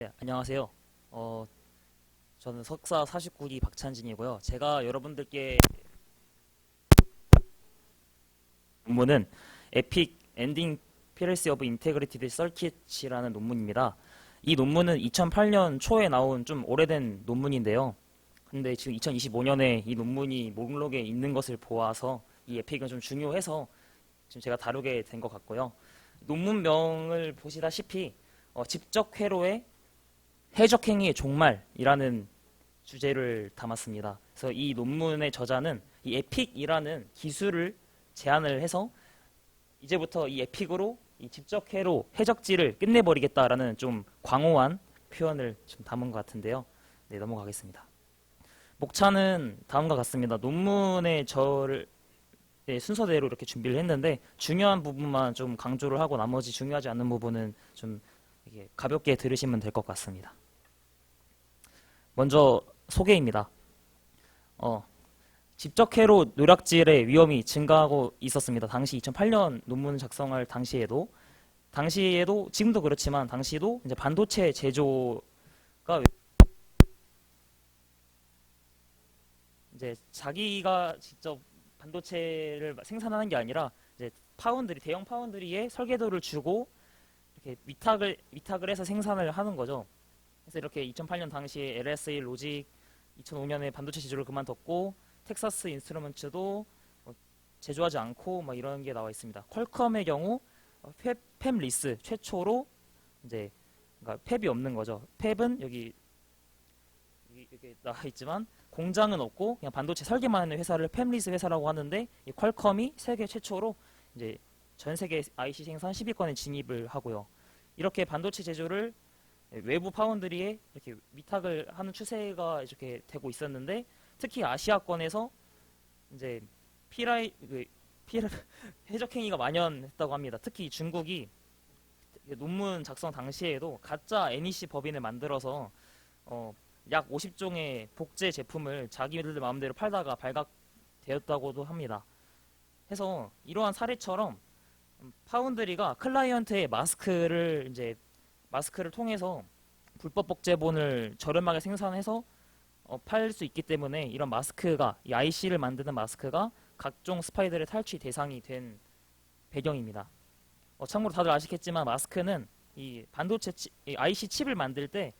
네, 안녕하세요. 어, 저는 석사 49기 박찬진이고요. 제가 여러분들께 논문은 에픽 엔딩 피렐시 오브 인테그리티드 서킷이라는 논문입니다. 이 논문은 2008년 초에 나온 좀 오래된 논문인데요. 근데 지금 2025년에 이 논문이 목록에 있는 것을 보아서 이 에픽은 좀 중요해서 지금 제가 다루게 된 것 같고요. 논문명을 보시다시피 집적 회로의 해적행위의 종말이라는 주제를 담았습니다. 그래서 이 논문의 저자는 이 에픽이라는 기술을 제안을 해서 이제부터 이 에픽으로 이 집적회로 해적지를 끝내버리겠다라는 좀 광호한 표현을 좀 담은 것 같은데요. 네, 넘어가겠습니다. 목차는 다음과 같습니다. 논문의 저를 네, 순서대로 이렇게 준비를 했는데 중요한 부분만 좀 강조를 하고 나머지 중요하지 않는 부분은 좀 이게 가볍게 들으시면 될 것 같습니다. 먼저 소개입니다. 어, 집적회로 노략질의 위험이 증가하고 있었습니다. 당시 2008년 논문 작성할 당시에도 지금도 그렇지만 당시도 이제 반도체 제조가 이제 자기가 직접 반도체를 생산하는 게 아니라 이제 대형 파운드리에 설계도를 주고 이렇게 위탁을 해서 생산을 하는 거죠. 그래서 이렇게 2008년 당시에 LSA 로직 2005년에 반도체 제조를 그만뒀고 텍사스 인스트루먼츠도 제조하지 않고 막 이런 게 나와 있습니다. 퀄컴의 경우 펩리스 최초로 이제 그러니까 펩이 없는 거죠. 펩은 여기 이렇게 나와 있지만 공장은 없고 그냥 반도체 설계만 하는 회사를 펩리스 회사라고 하는데 이 퀄컴이 세계 최초로 이제 전 세계 IC 생산 10위권에 진입을 하고요. 이렇게 반도체 제조를 외부 파운드리에 이렇게 위탁을 하는 추세가 이렇게 되고 있었는데 특히 아시아권에서 이제 피라이 그 피 해적행위가 만연했다고 합니다. 특히 중국이 논문 작성 당시에도 가짜 NEC 법인을 만들어서 약 50종의 복제 제품을 자기들 마음대로 팔다가 발각되었다고도 합니다. 해서 이러한 사례처럼 파운드리가 클라이언트의 마스크를 통해서 불법 복제본을 저렴하게 생산해서 팔 수 있기 때문에 이런 마스크가 이 IC를 만드는 마스크가 각종 스파이들의 탈취 대상이 된 배경입니다. 참고로 다들 아시겠지만 마스크는 이 이 IC 칩을 만들 때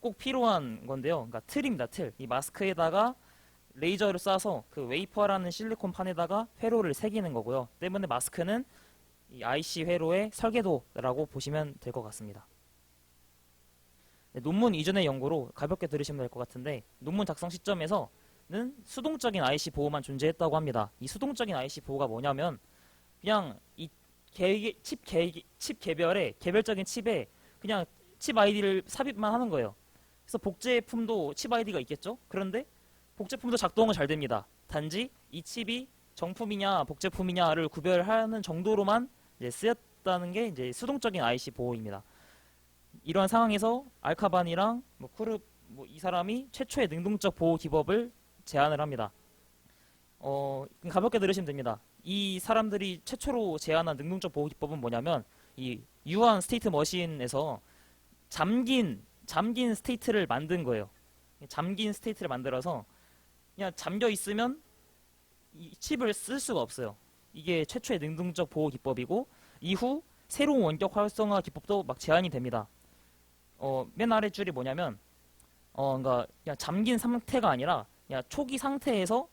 꼭 필요한 건데요. 그러니까 틀입니다. 틀. 이 마스크에다가 레이저를 쏴서 그 웨이퍼라는 실리콘 판에다가 회로를 새기는 거고요. 때문에 마스크는 이 IC 회로의 설계도라고 보시면 될 것 같습니다. 네, 논문 이전의 연구로 가볍게 들으시면 될 것 같은데 논문 작성 시점에서는 수동적인 IC 보호만 존재했다고 합니다. 이 수동적인 IC 보호가 뭐냐면 그냥 이 칩 개별의 개별적인 칩에 그냥 칩 아이디를 삽입만 하는 거예요. 그래서 복제품도 칩 아이디가 있겠죠? 그런데 복제품도 작동은 잘 됩니다. 단지 이 칩이 정품이냐 복제품이냐를 구별하는 정도로만 이제 쓰였다는 게 이제 수동적인 IC 보호입니다. 이러한 상황에서 알카반이랑 쿠르 이 사람이 최초의 능동적 보호 기법을 제안을 합니다. 가볍게 들으시면 됩니다. 이 사람들이 최초로 제안한 능동적 보호 기법은 뭐냐면 이 유한 스테이트 머신에서 잠긴 스테이트를 만든 거예요. 잠긴 스테이트를 만들어서 그냥 잠겨 있으면 이 칩을 쓸 수가 없어요. 이게 최초의 능동적 보호 기법이고 이후 새로운 원격 활성화 기법도 막 제한이 됩니다. 맨 아래 줄이 뭐냐면 그러니까 그냥 잠긴 상태가 아니라 그냥 초기 상태에서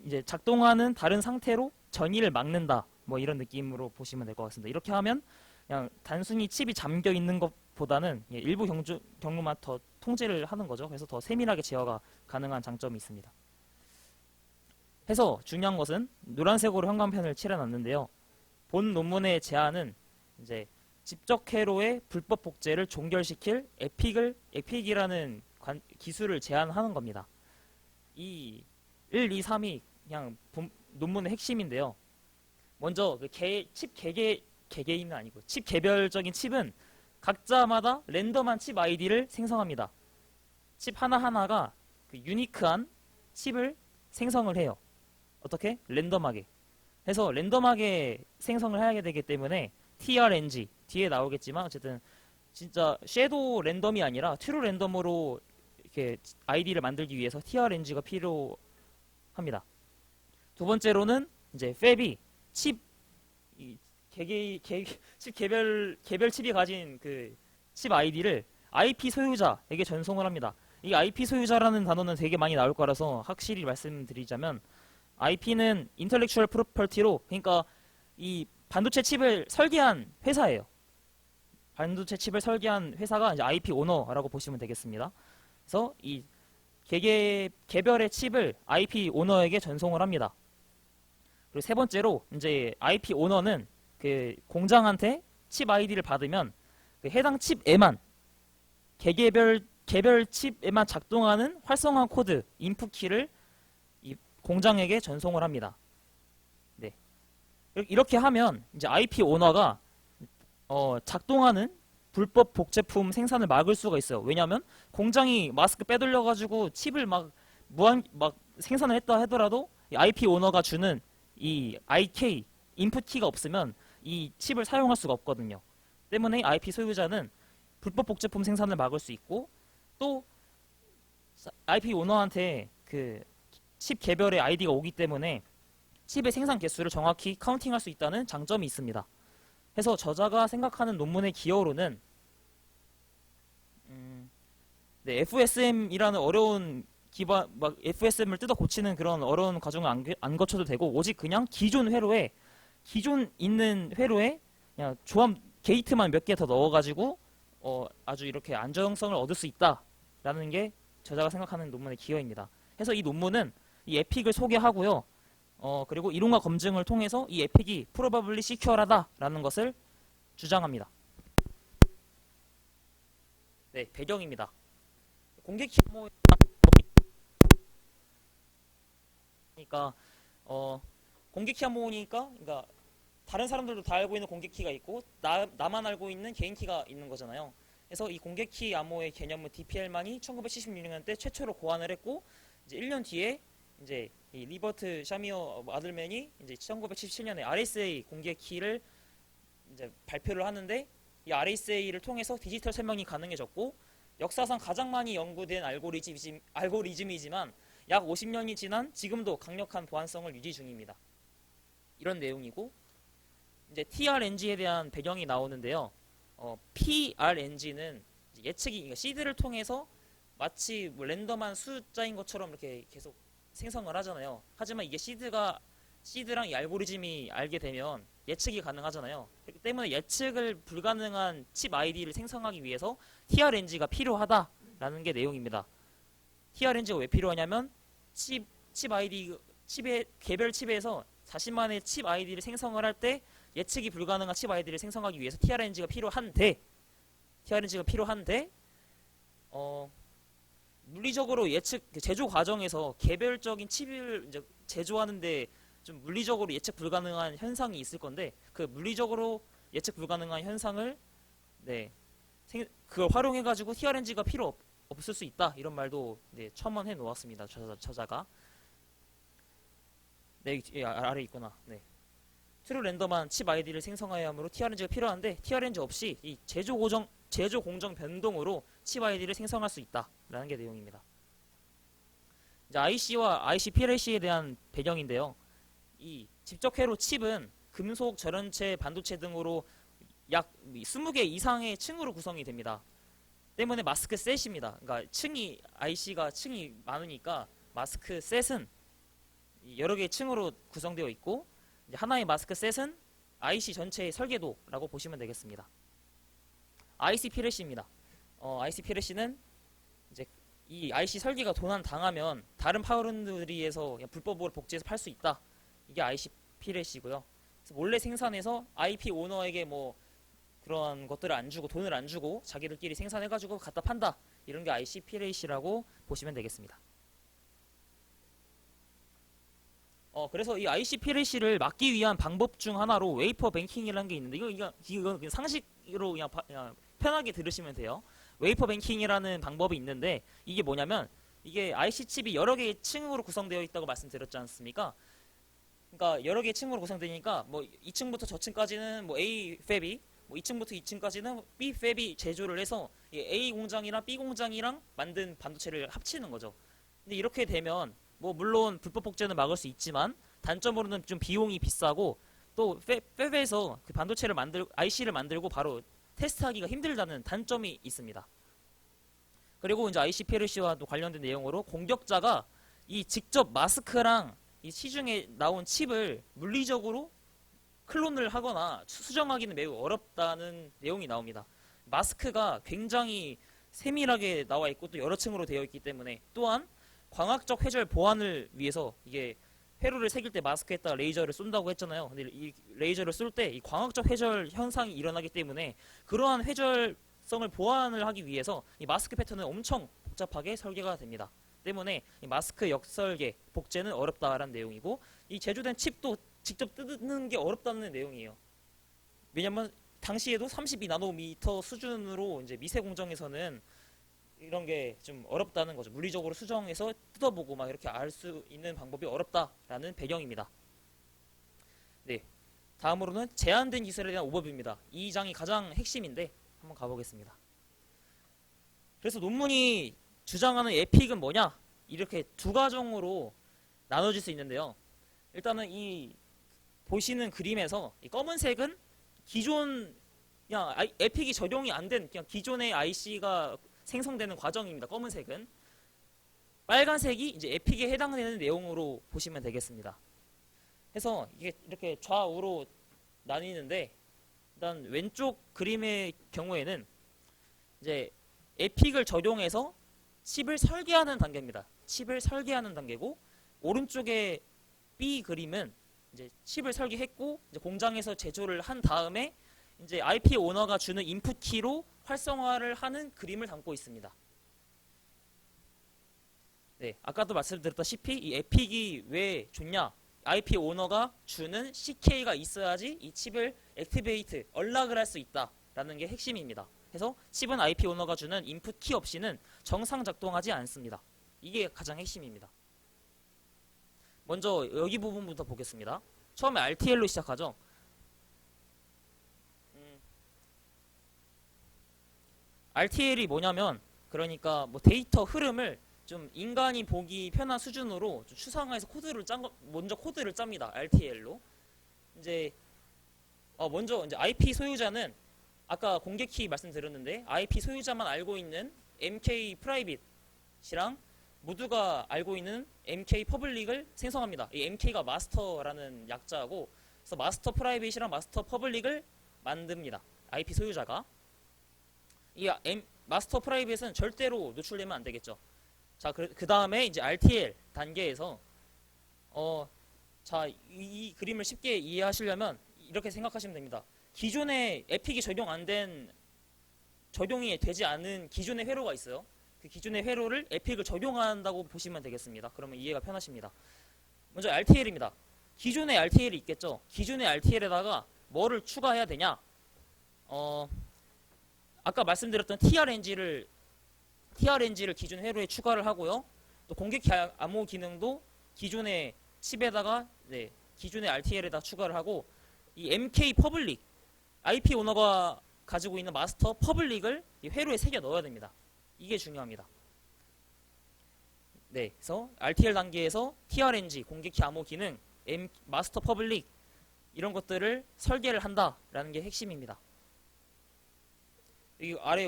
이제 작동하는 다른 상태로 전이를 막는다. 뭐 이런 느낌으로 보시면 될 것 같습니다. 이렇게 하면 그냥 단순히 칩이 잠겨 있는 것보다는 일부 경로만 더 통제를 하는 거죠. 그래서 더 세밀하게 제어가 가능한 장점이 있습니다. 해서 중요한 것은 노란색으로 형광펜을 칠해놨는데요. 본 논문의 제안은 이제 집적 회로의 불법 복제를 종결시킬 에픽이라는 기술을 제안하는 겁니다. 이 1, 2, 3이 그냥 논문의 핵심인데요. 먼저 칩 개개인은 아니고 칩 개별적인 칩은 각자마다 랜덤한 칩 아이디를 생성합니다. 칩 하나하나가 그 유니크한 칩을 생성을 해요. 어떻게? 랜덤하게. 해서 랜덤하게 생성을 해야 되기 때문에 TRNG 뒤에 나오겠지만 어쨌든 진짜 섀도우 랜덤이 아니라 트루 랜덤으로 이렇게 아이디를 만들기 위해서 TRNG가 필요합니다. 두 번째로는 이제 팹이 칩 이 칩 개별 칩이 가진 그 칩 아이디를 IP 소유자에게 전송을 합니다. 이 IP 소유자라는 단어는 되게 많이 나올 거라서 확실히 말씀드리자면 IP는 인텔렉츄얼 프로퍼티로, 그러니까 이 반도체 칩을 설계한 회사예요. 반도체 칩을 설계한 회사가 이제 IP 오너라고 보시면 되겠습니다. 그래서 이 개별의 칩을 IP 오너에게 전송을 합니다. 그리고 세 번째로 이제 IP 오너는 그 공장한테 칩 아이디를 받으면 그 해당 칩에만 개별 칩에만 작동하는 활성화 코드 인풋 키를 이 공장에게 전송을 합니다. 네. 이렇게 하면 이제 IP 오너가 작동하는 불법 복제품 생산을 막을 수가 있어요. 왜냐하면 공장이 마스크 빼돌려가지고 칩을 막 생산을 했다 하더라도 이 IP 오너가 주는 이 IK 인풋 키가 없으면 이 칩을 사용할 수가 없거든요. 때문에 IP 소유자는 불법 복제품 생산을 막을 수 있고, 또 IP 오너한테 그 칩 개별의 아이디가 오기 때문에 칩의 생산 개수를 정확히 카운팅할 수 있다는 장점이 있습니다. 해서 저자가 생각하는 논문의 기여로는 네, FSM이라는 어려운 FSM을 뜯어 고치는 그런 어려운 과정을 안 거쳐도 되고, 오직 그냥 기존 있는 회로에 그냥 조합 게이트만 몇 개 더 넣어가지고 아주 이렇게 안정성을 얻을 수 있다라는 게 저자가 생각하는 논문의 기여입니다. 해서 이 논문은 이 에픽을 소개하고요. 그리고 이론과 검증을 통해서 이 에픽이 probably secure하다라는 것을 주장합니다. 네, 배경입니다. 공개키 그러니까 공개키 암호니까, 그러니까 다른 사람들도 다 알고 있는 공개키가 있고 나만 알고 있는 개인키가 있는 거잖아요. 그래서 이 공개키 암호의 개념은 DPL만이 1976년 때 최초로 고안을 했고, 이제 1년 뒤에 이제 이 리버트 샤미어 아들맨이 이제 1977년에 RSA 공개키를 이제 발표를 하는데, 이 RSA를 통해서 디지털 설명이 가능해졌고, 역사상 가장 많이 연구된 알고리즘이지만 약 50년이 지난 지금도 강력한 보안성을 유지 중입니다. 이런 내용이고, 이제 TRNG에 대한 배경이 나오는데요. PRNG는 예측이, 그러니까 시드를 통해서 마치 뭐 랜덤한 숫자인 것처럼 이렇게 계속 생성을 하잖아요. 하지만 이게 시드랑 이 알고리즘이 알게 되면 예측이 가능하잖아요. 그렇기 때문에 예측을 불가능한 칩 아이디를 생성하기 위해서 TRNG가 필요하다라는 게 내용입니다. TRNG가 왜 필요하냐면 개별 칩에서 자신만의 칩 아이디를 생성을 할 때 예측이 불가능한 칩 아이디를 생성하기 위해서 TRNG가 필요한데 물리적으로 제조 과정에서 개별적인 칩을 이제 제조하는데 좀 물리적으로 예측 불가능한 현상이 있을 건데, 그 물리적으로 예측 불가능한 현상을 그걸 활용해 가지고 TRNG가 필요 없을 수 있다, 이런 말도 첨언해 놓았습니다. 저자가. 네, 아래 있구나. 네. 트루 랜덤한 칩 아이디를 생성해야 하므로 TRNG가 필요한데, TRNG 없이 이 제조 공정 변동으로 칩 아이디를 생성할 수 있다라는 게 내용입니다. 이제 IC와 IC PLC에 대한 배경인데요. 이 집적회로 칩은 금속, 절연체, 반도체 등으로 약 20개 이상의 층으로 구성이 됩니다. 때문에 마스크 셋입니다. 그러니까 IC가 층이 많으니까 마스크 셋은 여러 개의 층으로 구성되어 있고, 이제 하나의 마스크 셋은 IC 전체의 설계도라고 보시면 되겠습니다. IC PLC입니다. IC PLC는 이제 이 IC 설계가 도난 당하면 다른 파운드리에서 불법으로 복제해서 팔 수 있다. 이게 IC PLC고요. 그래서 몰래 생산해서 IP 오너에게 뭐 그런 것들을 안 주고, 돈을 안 주고 자기들끼리 생산해가지고 갖다 판다. 이런 게 IC PLC라고 보시면 되겠습니다. 그래서 이 IC PLC를 막기 위한 방법 중 하나로 웨이퍼 뱅킹이라는 게 있는데, 이건 그냥 상식으로 그냥 편하게 들으시면 돼요. 웨이퍼 뱅킹이라는 방법이 있는데, 이게 뭐냐면, 이게 IC 칩이 여러 개의 층으로 구성되어 있다고 말씀드렸지 않습니까? 그러니까 여러 개의 층으로 구성되니까 뭐 2층부터 저층까지는 뭐 A 팹이, 뭐 2층부터 2층까지는 B 팹이 제조를 해서 이 A 공장이랑 B 공장이랑 만든 반도체를 합치는 거죠. 근데 이렇게 되면 뭐 물론 불법 복제는 막을 수 있지만 단점으로는 좀 비용이 비싸고 또 팹에서 그 반도체를 IC를 만들고 바로 테스트하기가 힘들다는 단점이 있습니다. 그리고 이제 IC PLC와도 관련된 내용으로 공격자가 이 직접 마스크랑 이 시중에 나온 칩을 물리적으로 클론을 하거나 수정하기는 매우 어렵다는 내용이 나옵니다. 마스크가 굉장히 세밀하게 나와 있고 또 여러 층으로 되어 있기 때문에 또한 광학적 회절 보안을 위해서 이게 회로를 새길 때 마스크에다가 레이저를 쏜다고 했잖아요. 근데 이 레이저를 쏠 때 이 광학적 회절 현상이 일어나기 때문에 그러한 회절성을 보완을 하기 위해서 이 마스크 패턴은 엄청 복잡하게 설계가 됩니다. 때문에 이 마스크 역설계 복제는 어렵다라는 내용이고 이 제조된 칩도 직접 뜯는 게 어렵다는 내용이에요. 왜냐면 당시에도 32나노미터 수준으로 이제 미세 공정에서는 이런 게 좀 어렵다는 거죠. 물리적으로 수정해서 뜯어보고 막 이렇게 알 수 있는 방법이 어렵다라는 배경입니다. 네. 다음으로는 제한된 기술에 대한 오버뷰입니다. 이 장이 가장 핵심인데 한번 가보겠습니다. 그래서 논문이 주장하는 에픽은 뭐냐? 이렇게 두 가정으로 나눠질 수 있는데요. 일단은 이 보시는 그림에서 이 검은색은 기존 그냥 에픽이 적용이 안 된 그냥 기존의 IC가 생성되는 과정입니다. 검은색은. 빨간색이 이제 에픽에 해당되는 내용으로 보시면 되겠습니다. 그래서 이게 이렇게 좌우로 나뉘는데 일단 왼쪽 그림의 경우에는 이제 에픽을 적용해서 칩을 설계하는 단계입니다. 칩을 설계하는 단계고 오른쪽의 B 그림은 이제 칩을 설계했고 이제 공장에서 제조를 한 다음에 이제 IP 오너가 주는 인풋 키로 활성화를 하는 그림을 담고 있습니다. 네, 아까도 말씀드렸다시피 이 에픽이 왜 좋냐? IP 오너가 주는 CK가 있어야지 이 칩을 액티베이트, 연락을 할 수 있다라는 게 핵심입니다. 그래서 칩은 IP 오너가 주는 인풋 키 없이는 정상 작동하지 않습니다. 이게 가장 핵심입니다. 먼저 여기 부분부터 보겠습니다. 처음에 RTL로 시작하죠. RTL이 뭐냐면 그러니까 뭐 데이터 흐름을 좀 인간이 보기 편한 수준으로 좀 추상화해서 먼저 코드를 짭니다. RTL로. 이제 먼저 이제 IP 소유자는 아까 공개 키 말씀드렸는데 IP 소유자만 알고 있는 MK 프라이빗이랑 모두가 알고 있는 MK 퍼블릭을 생성합니다. 이 MK가 마스터라는 약자고 그래서 마스터 프라이빗이랑 마스터 퍼블릭을 만듭니다. IP 소유자가. 이 마스터 프라이빗은 절대로 노출되면 안 되겠죠. 자, 그 다음에 이제 RTL 단계에서 자, 이 그림을 쉽게 이해하시려면 이렇게 생각하시면 됩니다. 기존에 에픽이 적용이 되지 않은 기존의 회로가 있어요. 그 기존의 회로를 에픽을 적용한다고 보시면 되겠습니다. 그러면 이해가 편하십니다. 먼저 RTL입니다. 기존의 RTL이 있겠죠. 기존의 RTL에다가 뭐를 추가해야 되냐? 아까 말씀드렸던 TRNG를 기존 회로에 추가를 하고요. 또 공격기 암호 기능도 기존의 칩에다가 기존의 RTL에다 추가를 하고 이 MK 퍼블릭 IP 오너가 가지고 있는 마스터 퍼블릭을 이 회로에 새겨 넣어야 됩니다. 이게 중요합니다. 네, 그래서 RTL 단계에서 TRNG 공격기 암호 기능, 마스터 퍼블릭 이런 것들을 설계를 한다라는 게 핵심입니다. 여기 아래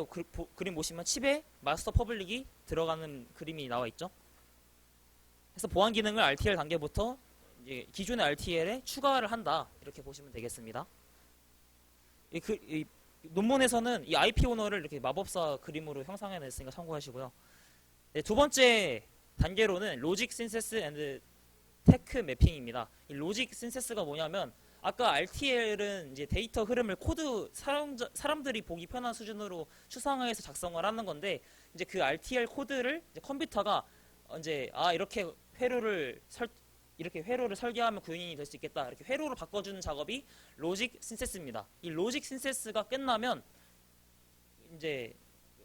그림 보시면 칩에 마스터 퍼블릭이 들어가는 그림이 나와 있죠. 그래서 보안 기능을 RTL 단계부터 이제 기존의 RTL에 추가를 한다 이렇게 보시면 되겠습니다. 이 논문에서는 이 IP 오너를 이렇게 마법사 그림으로 형상해냈으니까 참고하시고요. 네, 두 번째 단계로는 로직 신세스 앤드 테크 매핑입니다. 이 로직 신세스가 뭐냐면 아까 RTL은 이제 데이터 흐름을 코드 사람들이 보기 편한 수준으로 추상화해서 작성을 하는 건데 이제 그 RTL 코드를 이제 컴퓨터가 이제 이렇게 회로를 설계하면 구현이 될 수 있겠다 이렇게 회로를 바꿔주는 작업이 로직 신세스입니다. 이 로직 신세스가 끝나면 이제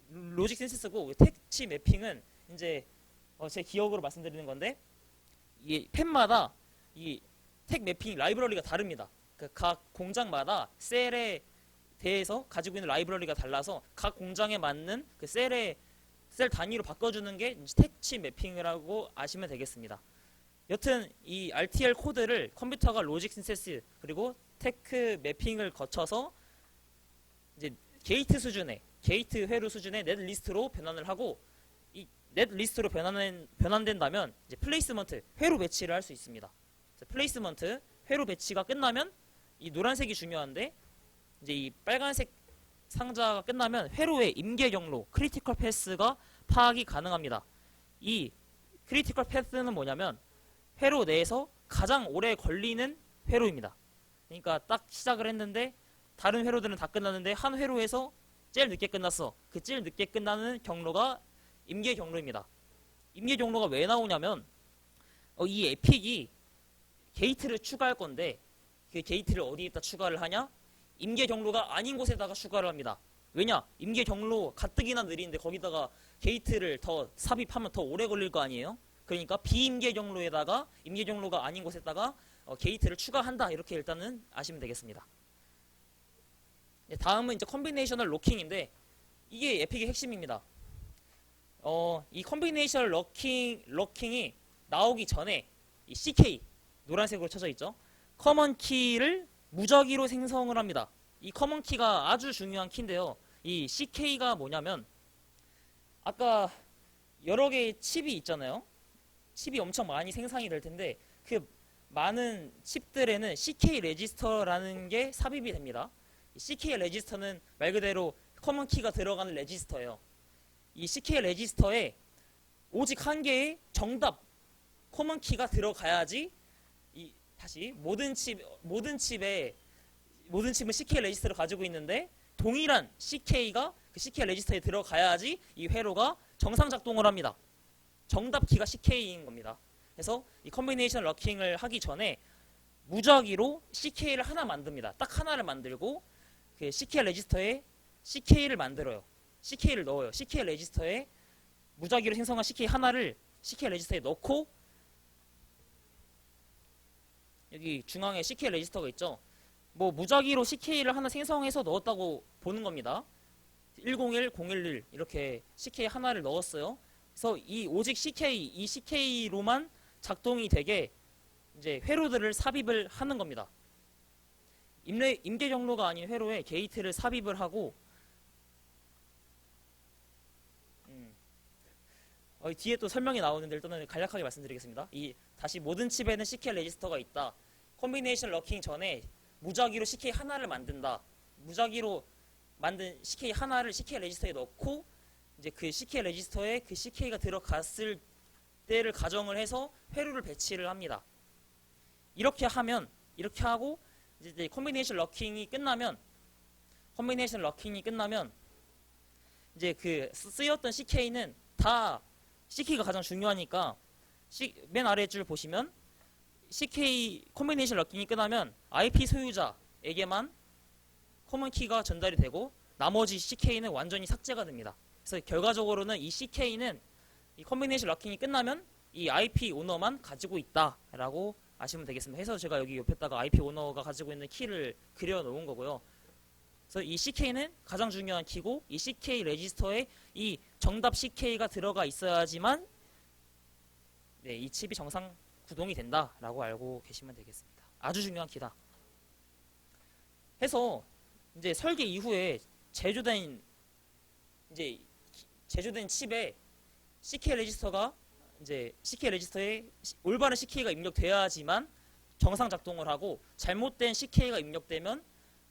로직 신세스고 택치 매핑은 이제 제 기억으로 말씀드리는 건데 이 펜마다 이 택 매핑 라이브러리가 다릅니다. 각 공장마다 셀의 대해서 가지고 있는 라이브러리가 달라서 각 공장에 맞는 그 셀 단위로 바꿔주는 게 스택칩 매핑이라고 아시면 되겠습니다. 여튼 이 RTL 코드를 컴퓨터가 로직 신세스 그리고 테크 매핑을 거쳐서 이제 게이트 회로 수준의 넷 리스트로 변환을 하고, 이 넷 리스트로 변환된다면 이제 플레이스먼트 회로 배치를 할 수 있습니다. 플레이스먼트 회로 배치가 끝나면 이 노란색이 중요한데, 이제 이 빨간색 상자가 끝나면 회로의 임계 경로 크리티컬 패스가 파악이 가능합니다. 이 크리티컬 패스는 뭐냐면 회로 내에서 가장 오래 걸리는 회로입니다. 그러니까 딱 시작을 했는데 다른 회로들은 다 끝났는데 한 회로에서 제일 늦게 끝났어. 그 제일 늦게 끝나는 경로가 임계 경로입니다. 임계 경로가 왜 나오냐면 이 에픽이 게이트를 추가할 건데 그 게이트를 어디에다 추가를 하냐? 임계 경로가 아닌 곳에다가 추가를 합니다. 왜냐? 임계 경로 가뜩이나 느린데 거기다가 게이트를 더 삽입하면 더 오래 걸릴 거 아니에요? 그러니까 비임계 경로에다가 임계 경로가 아닌 곳에다가 게이트를 추가한다. 이렇게 일단은 아시면 되겠습니다. 다음은 이제 컨비네이셔널 로킹인데 이게 에픽의 핵심입니다. 이 컨비네이셔널 로킹이 나오기 전에 이 CK 노란색으로 쳐져 있죠. 커먼 키를 무작위로 생성을 합니다. 이 커먼 키가 아주 중요한 키인데요. 이 CK가 뭐냐면 아까 여러 개의 칩이 있잖아요. 칩이 엄청 많이 생산이 될 텐데 그 많은 칩들에는 CK 레지스터라는 게 삽입이 됩니다. 이 CK 레지스터는 말 그대로 커먼 키가 들어가는 레지스터예요. 이 CK 레지스터에 오직 한 개의 정답 커먼 키가 들어가야지 다시 모든 칩은 CK 레지스터를 가지고 있는데 동일한 CK가 그 CK 레지스터에 들어가야지 이 회로가 정상 작동을 합니다. 정답 키가 CK인 겁니다. 그래서 이 컨비네이션 러킹을 하기 전에 무작위로 CK를 하나 만듭니다. 딱 하나를 만들고 그 CK 레지스터에 CK를 만들어요. CK를 넣어요. CK 레지스터에 무작위로 생성한 CK 하나를 CK 레지스터에 넣고 여기 중앙에 CK 레지스터가 있죠. 뭐 무작위로 CK를 하나 생성해서 넣었다고 보는 겁니다. 101, 011 이렇게 CK 하나를 넣었어요. 그래서 이 오직 이 CK로만 작동이 되게 이제 회로들을 삽입을 하는 겁니다. 임계 경로가 아닌 회로에 게이트를 삽입을 하고 뒤에 또 설명이 나오는데 일단은 간략하게 말씀드리겠습니다. 다시 모든 칩에는 CK 레지스터가 있다. 컨비네이션 러킹 전에 무작위로 CK 하나를 만든다. 무작위로 만든 CK 하나를 CK 레지스터에 넣고 이제 그 CK 레지스터에 그 CK가 들어갔을 때를 가정을 해서 회로를 배치를 합니다. 이렇게 하고 이제 컨비네이션 러킹이 끝나면 이제 그 쓰였던 CK는 다 CK가 가장 중요하니까 맨 아래 줄 보시면 CK 컨비네이션 러킹이 끝나면 IP 소유자에게만 커먼 키가 전달이 되고 나머지 CK는 완전히 삭제가 됩니다. 그래서 결과적으로는 이 CK는 이 컨비네이션 러킹이 끝나면 이 IP 오너만 가지고 있다라고 아시면 되겠습니다. 해서 제가 여기 옆에다가 IP 오너가 가지고 있는 키를 그려 놓은 거고요. 그래서 이 CK는 가장 중요한 키고 이 CK 레지스터에 이 정답 CK가 들어가 있어야지만 이 칩이 정상 구동이 된다라고 알고 계시면 되겠습니다. 아주 중요한 키다. 해서 이제 설계 이후에 제조된 칩에 CK 레지스터가 이제 CK 레지스터에 올바른 CK가 입력돼야지만 정상 작동을 하고 잘못된 CK가 입력되면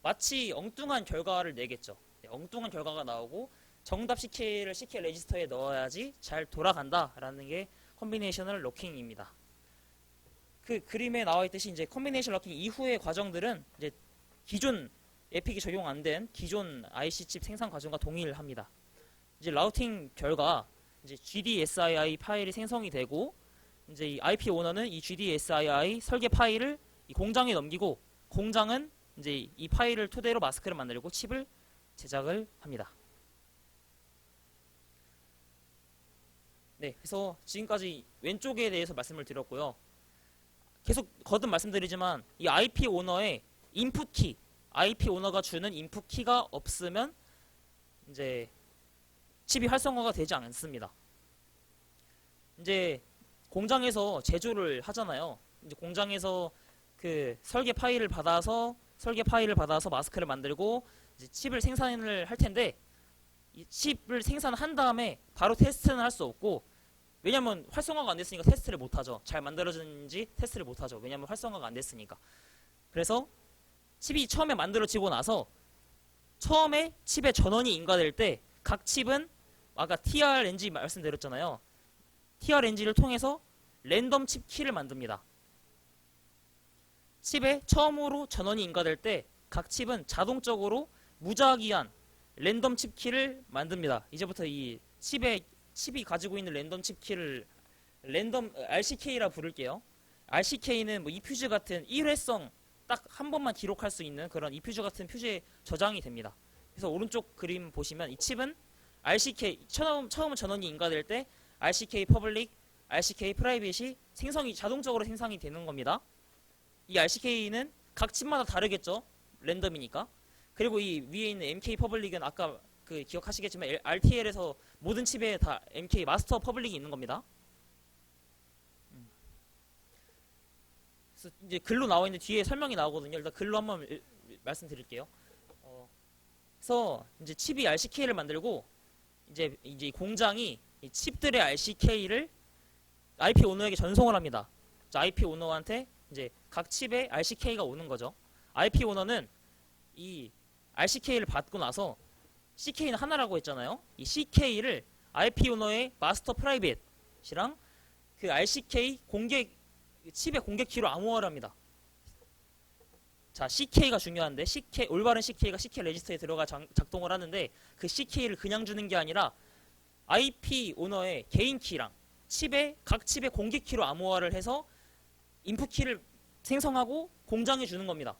마치 엉뚱한 결과를 내겠죠. 엉뚱한 결과가 나오고 정답 CK를 CK 레지스터에 넣어야지 잘 돌아간다라는 게 컨비네이셔널 러킹입니다. 그 그림에 나와 있듯이 이제 컨비네이션 러킹 이후의 과정들은 이제 기존 에픽이 적용 안 된 기존 IC 칩 생산 과정과 동일합니다. 이제 라우팅 결과 이제 GDSII 파일이 생성이 되고 이제 이 IP 오너는 이 GDSII 설계 파일을 이 공장에 넘기고 공장은 이제 이 파일을 토대로 마스크를 만들고 칩을 제작을 합니다. 네, 그래서 지금까지 왼쪽에 대해서 말씀을 드렸고요. 계속 거듭 말씀드리지만 이 IP 오너의 인풋 키, IP 오너가 주는 인풋 키가 없으면 이제 칩이 활성화가 되지 않습니다. 이제 공장에서 제조를 하잖아요. 이제 공장에서 그 설계 파일을 받아서 마스크를 만들고 이제 칩을 생산을 할 텐데, 이 칩을 생산한 다음에 바로 테스트는 할 수 없고, 왜냐면 활성화가 안 됐으니까 테스트를 못 하죠. 잘 만들어졌는지 테스트를 못 하죠. 왜냐면 활성화가 안 됐으니까. 그래서 칩이 처음에 만들어지고 나서 처음에 칩의 전원이 인가될 때 각 칩은 아까 TRNG 말씀드렸잖아요. TRNG를 통해서 랜덤 칩 키를 만듭니다. 칩에 처음으로 전원이 인가될 때 각 칩은 자동적으로 무작위한 랜덤 칩 키를 만듭니다. 이제부터 이 칩이 가지고 있는 랜덤 칩 키를 랜덤 RCK라 부를게요. RCK는 뭐 eFuse 같은 일회성 딱 한 번만 기록할 수 있는 그런 eFuse 같은 퓨즈에 저장이 됩니다. 그래서 오른쪽 그림 보시면 이 칩은 RCK 처음 전원이 인가될 때 RCK 퍼블릭, RCK 프라이빗이 자동적으로 생성이 되는 겁니다. 이 RCK는 각 칩마다 다르겠죠. 랜덤이니까. 그리고 이 위에 있는 MK 퍼블릭은 아까 그 기억하시겠지만 RTL에서 모든 칩에 다 MK 마스터 퍼블릭이 있는 겁니다. 그래서 이제 글로 나와 있는 뒤에 설명이 나오거든요. 일단 글로 한번 말씀드릴게요. 그래서 이제 칩이 RCK를 만들고 이제 공장이 이 칩들의 RCK를 IP 오너에게 전송을 합니다. IP 오너한테 이제 각 칩에 RCK가 오는 거죠. IP 오너는 이 RCK를 받고 나서 CK는 하나라고 했잖아요. 이 CK를 IP 오너의 마스터 프라이빗이랑 그 RCK 칩의 공개 키로 암호화를 합니다. 자, CK가 중요한데 올바른 CK가 CK 레지스터에 들어가 작동을 하는데, 그 CK를 그냥 주는 게 아니라 IP 오너의 개인 키랑 각 칩의 공개 키로 암호화를 해서 인풋 키를 생성하고 공장에 주는 겁니다.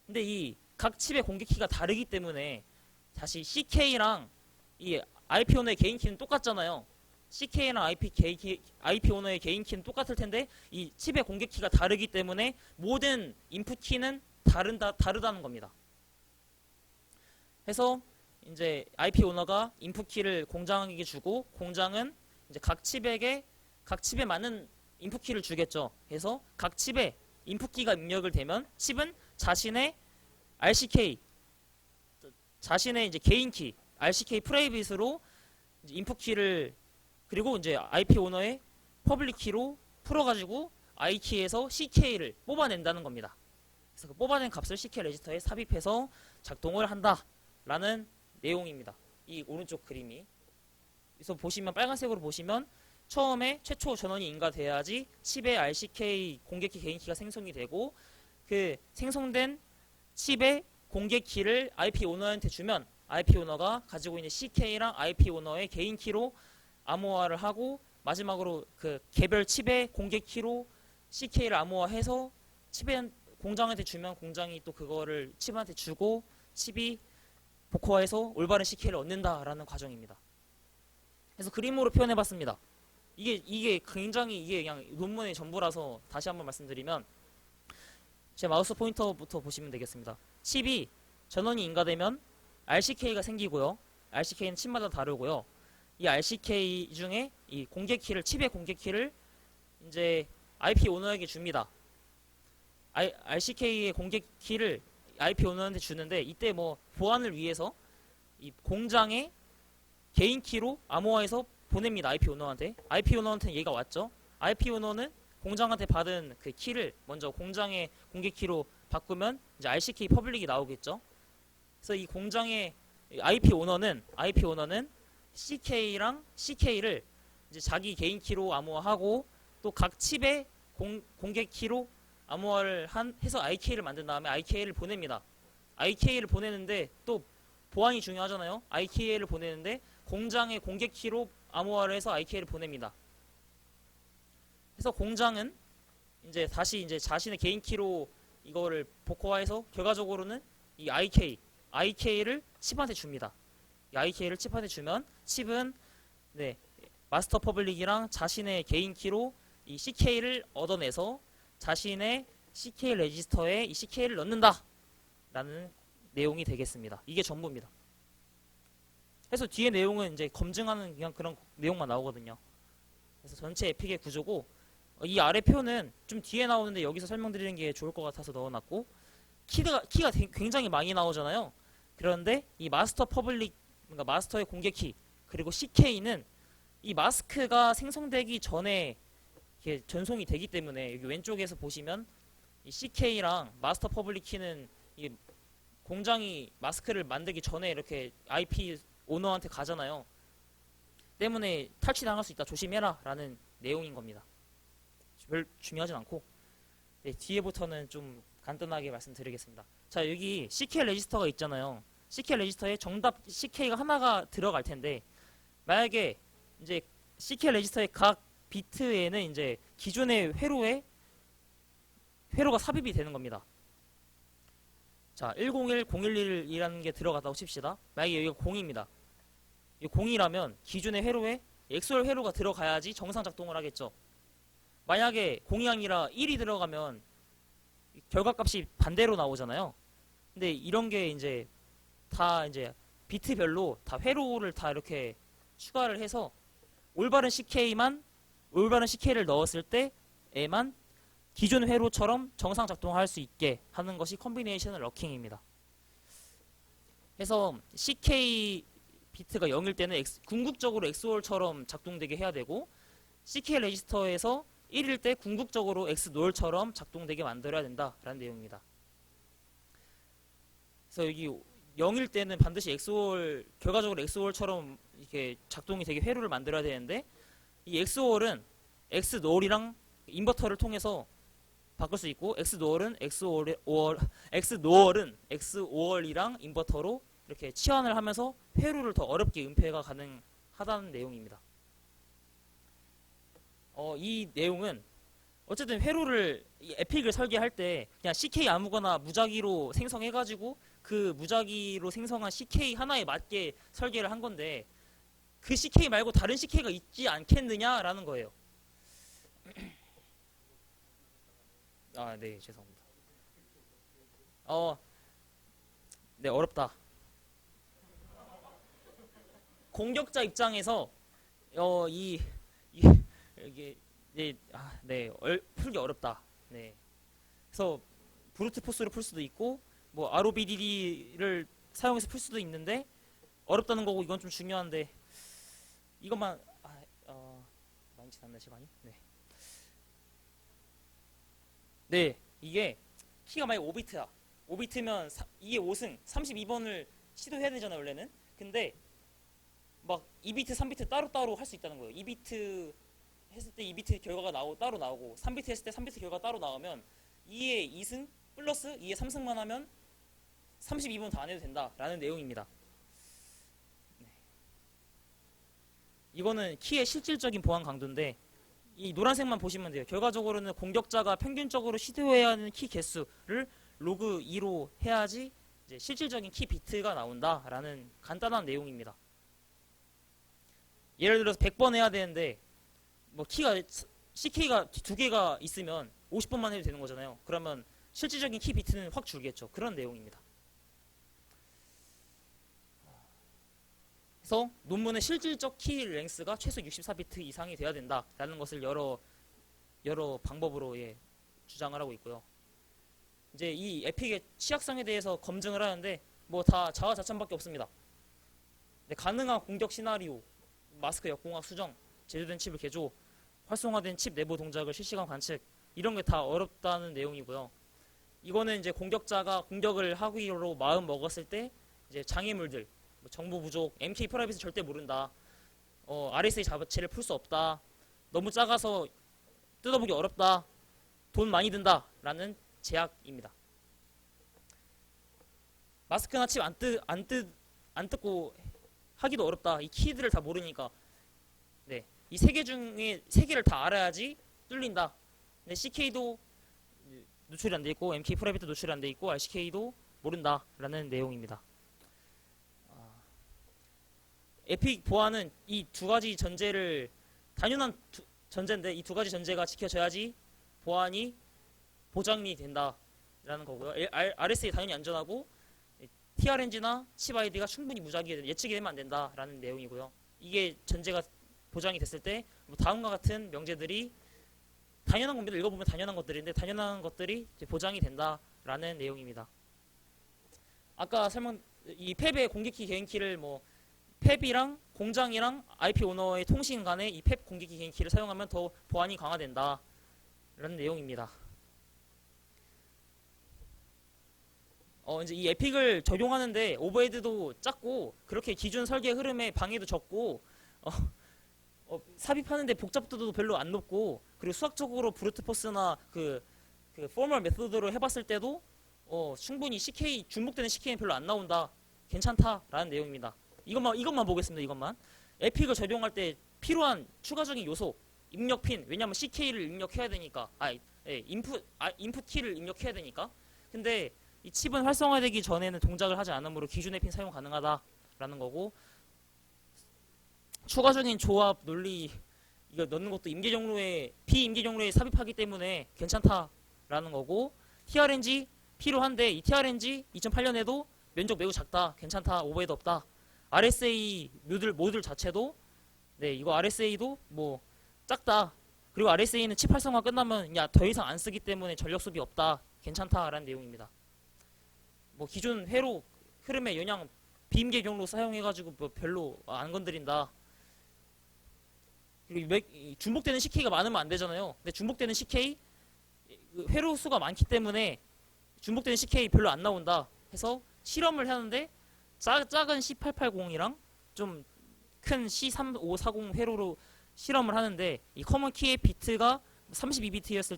근데 이 각 칩의 공개 키가 다르기 때문에 다시 CK랑 이 IP 오너의 개인 키는 똑같잖아요. CK랑 IP 오너의 개인 키는 똑같을 텐데 이 칩의 공개 키가 다르기 때문에 모든 인풋 키는 다르다는 겁니다. 해서 이제 IP 오너가 인풋 키를 공장에게 주고, 공장은 이제 각 칩에 맞는 인풋 키를 주겠죠. 그래서 각 칩에 인풋 키가 입력을 되면 칩은 자신의 RCK, 자신의 이제 개인 키 RCK 프라이빗으로 인풋 키를, 그리고 이제 IP 오너의 퍼블릭 키로 풀어가지고 I키에서 CK를 뽑아낸다는 겁니다. 그래서 그 뽑아낸 값을 CK 레지스터에 삽입해서 작동을 한다라는 내용입니다. 이 오른쪽 그림이. 그래서 보시면 빨간색으로 보시면 처음에 최초 전원이 인가돼야지 칩의 RCK 공개키 개인키가 생성이 되고, 그 생성된 칩의 공개키를 IP 오너한테 주면 IP 오너가 가지고 있는 CK랑 IP 오너의 개인키로 암호화를 하고, 마지막으로 그 개별 칩의 공개키로 CK를 암호화해서 공장한테 주면 공장이 또 그거를 칩한테 주고 칩이 복호화해서 올바른 CK를 얻는다라는 과정입니다. 그래서 그림으로 표현해봤습니다. 이게 굉장히 이게 그냥 논문의 전부라서 다시 한번 말씀드리면, 제 마우스 포인터부터 보시면 되겠습니다. 칩이 전원이 인가되면 RCK가 생기고요. RCK는 칩마다 다르고요. 이 RCK 중에 이 공개키를, 칩의 공개키를 이제 IP 오너에게 줍니다. RCK의 공개키를 IP 오너한테 주는데, 이때 뭐 보안을 위해서 이 공장의 개인 키로 암호화해서 보냅니다. IP 오너한테. IP 오너한테는 얘가 왔죠. IP 오너는 공장한테 받은 그 키를 먼저 공장의 공개키로 바꾸면 이제 RCK 퍼블릭이 나오겠죠. 그래서 이 공장의 IP 오너는 CK랑 CK를 이제 자기 개인 키로 암호화하고, 또 각 칩의 공개 키로 암호화를 해서 IK를 만든 다음에 IK를 보냅니다. IK를 보내는데 또 보안이 중요하잖아요. IK를 보내는데 공장의 공개 키로 암호화를 해서 IK를 보냅니다. 그래서 공장은 이제 다시 이제 자신의 개인 키로 이거를 복호화해서 결과적으로는 이 IK를 칩한테 줍니다. 이 IK를 칩한테 주면 칩은 마스터 퍼블릭이랑 자신의 개인 키로 이 CK를 얻어내서 자신의 CK 레지스터에 이 CK를 넣는다 라는 내용이 되겠습니다. 이게 전부입니다. 그래서 뒤에 내용은 이제 검증하는 그냥 그런 내용만 나오거든요. 그래서 전체 에픽의 구조고, 이 아래 표는 좀 뒤에 나오는데 여기서 설명드리는 게 좋을 것 같아서 넣어놨고, 키가 굉장히 많이 나오잖아요. 그런데 이 마스터 퍼블릭, 그러니까 마스터의 공개 키, 그리고 CK는 이 마스크가 생성되기 전에 이렇게 전송이 되기 때문에, 여기 왼쪽에서 보시면 이 CK랑 마스터 퍼블릭 키는 이 공장이 마스크를 만들기 전에 이렇게 IP 오너한테 가잖아요. 때문에 탈취당할 수 있다, 조심해라 라는 내용인 겁니다. 별 중요하진 않고, 네, 뒤에부터는 좀 간단하게 말씀드리겠습니다. 자, 여기 CK 레지스터가 있잖아요. CK 레지스터에 정답 CK가 하나가 들어갈 텐데, 만약에 이제 CK 레지스터의 각 비트에는 이제 기존의 회로가 삽입이 되는 겁니다. 자, 101, 011이라는 게 들어갔다고 칩시다. 만약에 여기가 0입니다. 이 0이라면 기존의 회로에 엑소얼 회로가 들어가야지 정상 작동을 하겠죠. 만약에 0이 아니라 1이 들어가면 결과값이 반대로 나오잖아요. 근데 이런 게 이제 다 이제 비트별로 다 회로를 다 이렇게 추가를 해서 올바른 CK를 넣었을 때에만 기존 회로처럼 정상 작동할 수 있게 하는 것이 컨비네이션 러킹입니다. 그래서 CK 비트가 0일 때는 궁극적으로 XOR처럼 작동되게 해야 되고, CK 레지스터에서 1일 때 궁극적으로 XNOR처럼 작동되게 만들어야 된다라는 내용입니다. 그래서 여기 0일 때는 반드시 결과적으로 XOR처럼 이렇게 작동이 되게 회로를 만들어야 되는데, 이 XOR은 XNOR이랑 인버터를 통해서 바꿀 수 있고, XNOR은 XOR이랑 인버터로 이렇게 치환을 하면서 회로를 더 어렵게 은폐가 가능하다는 내용입니다. 이 내용은 어쨌든 이 에픽을 설계할 때 그냥 CK 아무거나 무작위로 생성해가지고 그 무작위로 생성한 CK 하나에 맞게 설계를 한 건데, 그 CK 말고 다른 CK가 있지 않겠느냐라는 거예요. 아, 네, 죄송합니다. 네, 어렵다. 공격자 입장에서 이게 풀기 어렵다. 네. 그래서 브루트 포스로 풀 수도 있고, 뭐 ROBDD를 사용해서 풀 수도 있는데 어렵다는 거고, 이건 좀 중요한데 이것만 많이 지났나 시간이? 네. 네, 이게 키가 만약 5비트야. 5비트면 이게 5승 32번을 시도해야 되잖아요, 원래는. 근데 막 2비트, 3비트 따로따로 할 수 있다는 거예요. 2비트 했을 때 2비트 결과가 따로 나오고, 3비트 했을 때 3비트 결과가 따로 나오면 2에 2승 플러스 2에 3승만 하면 32번 다 안 해도 된다라는 내용입니다. 네. 이거는 키의 실질적인 보안 강도인데, 이 노란색만 보시면 돼요. 결과적으로는 공격자가 평균적으로 시도해야 하는 키 개수를 로그 2로 해야지 이제 실질적인 키 비트가 나온다라는 간단한 내용입니다. 예를 들어서 100번 해야 되는데 뭐 CK가 2개가 있으면 50번만 해도 되는 거잖아요. 그러면 실질적인 키 비트는 확 줄겠죠. 그런 내용입니다. 그래서 논문의 실질적 키 랭스가 최소 64비트 이상이 돼야 된다라는 것을 여러 방법으로 주장을 하고 있고요. 이제 이 에픽의 취약성에 대해서 검증을 하는데 뭐 다 자화자찬밖에 없습니다. 가능한 공격 시나리오, 마스크 역공학 수정, 제조된 칩을 개조, 활성화된 칩 내부 동작을 실시간 관측, 이런 게 다 어렵다는 내용이고요. 이거는 이제 공격자가 공격을 하기로 마음 먹었을 때 이제 장애물들, 뭐 정보 부족, MK 프라이빗을 절대 모른다, RSA 자체를 풀 수 없다, 너무 작아서 뜯어보기 어렵다, 돈 많이 든다 라는 제약입니다. 마스크나 칩 안 뜯고 하기도 어렵다. 이 키들을 다 모르니까. 네, 이 세 개 중에 세 개를 다 알아야지 뚫린다. 근데 CK도 노출이 안 돼 있고, MK 프라이빗도 노출이 안 돼 있고, RCK도 모른다라는 내용입니다. 에픽 보안은 이 두 가지 전제를, 당연한 전제인데 이 두 가지 전제가 지켜져야지 보안이 보장이 된다. 거고요. RSA 당연히 안전하고 TRNG나 칩 아이디가 충분히 무작위 예측이 되면 안 된다라는 내용이고요. 이게 전제가 보장이 됐을 때 뭐 다음과 같은 명제들이 당연한 겁니다. 읽어보면 당연한 것들인데 당연한 것들이 이제 보장이 된다라는 내용입니다. 아까 이 팹의 공개키 개인키를 뭐 팹이랑 공장이랑 IP 오너의 통신 간에 이 팹 공개키 개인키를 사용하면 더 보안이 강화된다라는 내용입니다. 이제 이 에픽을 적용하는데 오버헤드도 작고 그렇게 기존 설계 흐름에 방해도 적고 삽입하는데 복잡도도 별로 안 높고 그리고 수학적으로 브루트 포스나 그 포멀 메소드로 해봤을 때도 충분히 CK 중복되는 CK는 별로 안 나온다. 괜찮다라는 내용입니다. 이것만 보겠습니다. 이것만 에픽을 적용할 때 필요한 추가적인 요소 입력 핀 왜냐하면 CK를 입력해야 되니까 인풋 키를 입력해야 되니까 근데 이 칩은 활성화되기 전에는 동작을 하지 않으므로 기존의 핀 사용 가능하다라는 거고 추가적인 조합 논리 이거 넣는 것도 임계 경로에 비임계 경로에 삽입하기 때문에 괜찮다라는 거고 TRNG 필요한데 이 TRNG 2008년에도 면적 매우 작다 괜찮다 오버헤드 없다 RSA 모듈 자체도 이거 RSA도 뭐 작다 그리고 RSA는 칩 활성화 끝나면 더 이상 안 쓰기 때문에 전력 소비 없다 괜찮다라는 내용입니다. 뭐 기존 회로 흐름에 영향 비임계 경로 사용해가지고 뭐 별로 안 건드린다. 그리고 중복되는 CK가 많으면 안 되잖아요. 근데 중복되는 CK 회로 수가 많기 때문에 중복되는 CK 별로 안 나온다 해서 실험을 하는데 작은 C880이랑 좀 큰 C3540 회로로 실험을 하는데 이 커먼 키의 비트가 32비트였을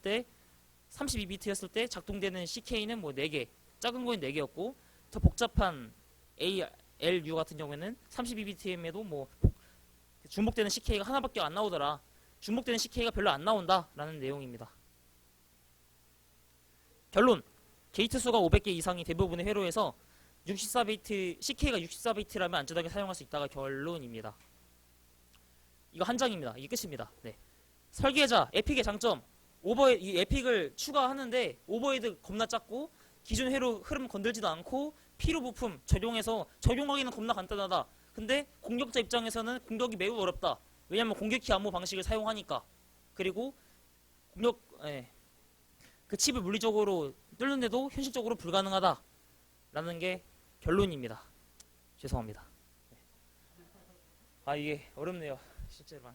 때 작동되는 CK는 뭐 4개 작은 거는 4개였고 더 복잡한 ALU 같은 경우에는 32btm에도 뭐 중복되는 CK가 하나밖에 안 나오더라. 중복되는 CK가 별로 안 나온다라는 내용입니다. 결론 게이트 수가 500개 이상이 대부분의 회로에서 64비트 CK가 64비트라면 안전하게 사용할 수 있다가 결론입니다. 이거 한 장입니다. 이게 끝입니다. 설계자 에픽의 장점 이 에픽을 추가하는데 오버헤드 겁나 작고 기존 회로 흐름 건들지도 않고 필요 부품 적용하기는 겁나 간단하다. 근데 공격자 입장에서는 공격이 매우 어렵다. 왜냐면 공격키 암호 방식을 사용하니까. 그리고 그 칩을 물리적으로 뚫는데도 현실적으로 불가능하다. 라는 게 결론입니다. 죄송합니다. 이게 어렵네요. 실제로.